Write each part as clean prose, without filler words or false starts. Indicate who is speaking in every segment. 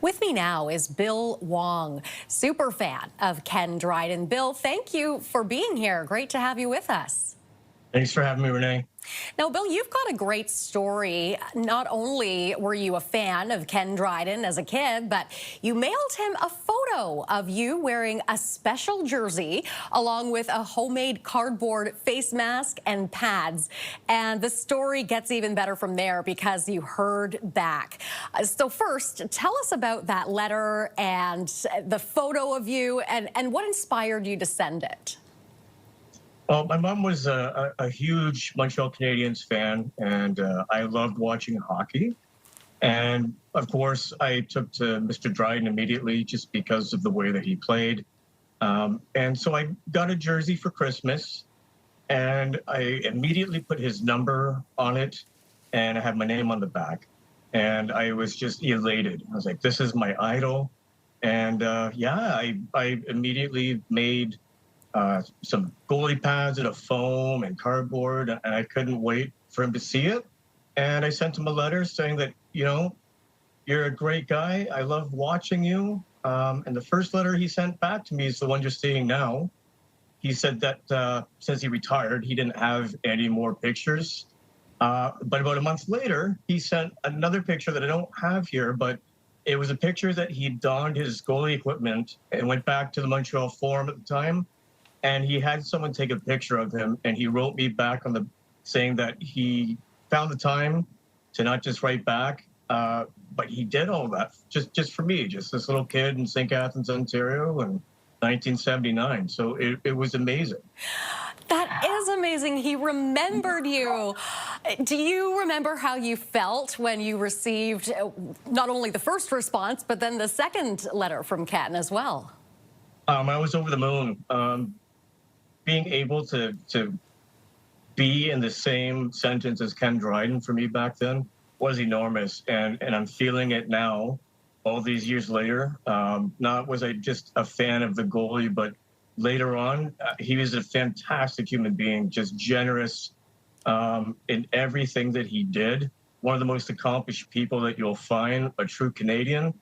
Speaker 1: With me now is Bill Wong, super fan of Ken Dryden. Bill, thank you for being here. Great to have you with us.
Speaker 2: Thanks for having me, Renee.
Speaker 1: Now, Bill, you've got a great story. Not only were you a fan of Ken Dryden as a kid, but you mailed him a photo of you wearing a special jersey along with a homemade cardboard face mask and pads. And the story gets even better from there because you heard back. So first, tell us about that letter and the photo of you and what inspired you to send it.
Speaker 2: Well, my mom was a huge Montreal Canadiens fan, and I loved watching hockey. And of course, I took to Mr. Dryden immediately just because of the way that he played. And so I got a jersey for Christmas, and I immediately put his number on it, and I had my name on the back. And I was just elated. I was like, this is my idol. And yeah, I immediately made some goalie pads and a foam and cardboard, and I couldn't wait for him to see it. And I sent him a letter saying that, you're a great guy. I love watching you. And the first letter he sent back to me is the one you're seeing now. He said that since he retired, he didn't have any more pictures. But about a month later, he sent another picture that I don't have here, but it was a picture that he donned his goalie equipment and went back to the Montreal Forum at the time. And he had someone take a picture of him, and he wrote me back on saying that he found the time to not just write back, but he did all that just for me, just this little kid in St. Catharines, Ontario in 1979. So it was amazing.
Speaker 1: That is amazing. He remembered you. Do you remember how you felt when you received not only the first response, but then the second letter from Ken as well?
Speaker 2: I was over the moon. Being able to be in the same sentence as Ken Dryden for me back then was enormous, and I'm feeling it now, all these years later. Not was I just a fan of the goalie, but later on, he was a fantastic human being, just generous in everything that he did. One of the most accomplished people that you'll find, a true Canadian,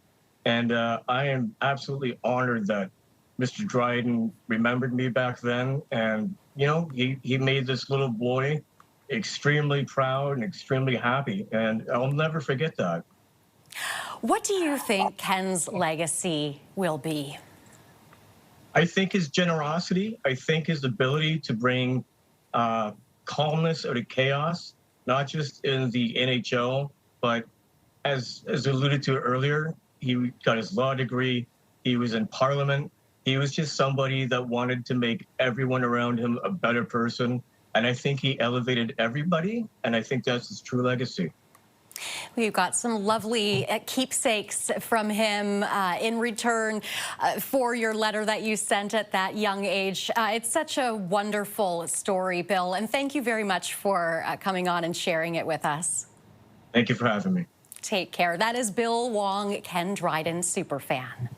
Speaker 2: and I am absolutely honored that Mr. Dryden remembered me back then, and he made this little boy extremely proud and extremely happy, and I'll never forget that.
Speaker 1: What do you think Ken's legacy will be?
Speaker 2: I think his generosity, I think his ability to bring calmness out of chaos, not just in the NHL, but as alluded to earlier, he got his law degree, he was in Parliament. He was just somebody that wanted to make everyone around him a better person. And I think he elevated everybody. And I think that's his true legacy.
Speaker 1: We've got some lovely keepsakes from him in return for your letter that you sent at that young age. It's such a wonderful story, Bill. And thank you very much for coming on and sharing it with us.
Speaker 2: Thank you for having me.
Speaker 1: Take care. That is Bill Wong, Ken Dryden superfan.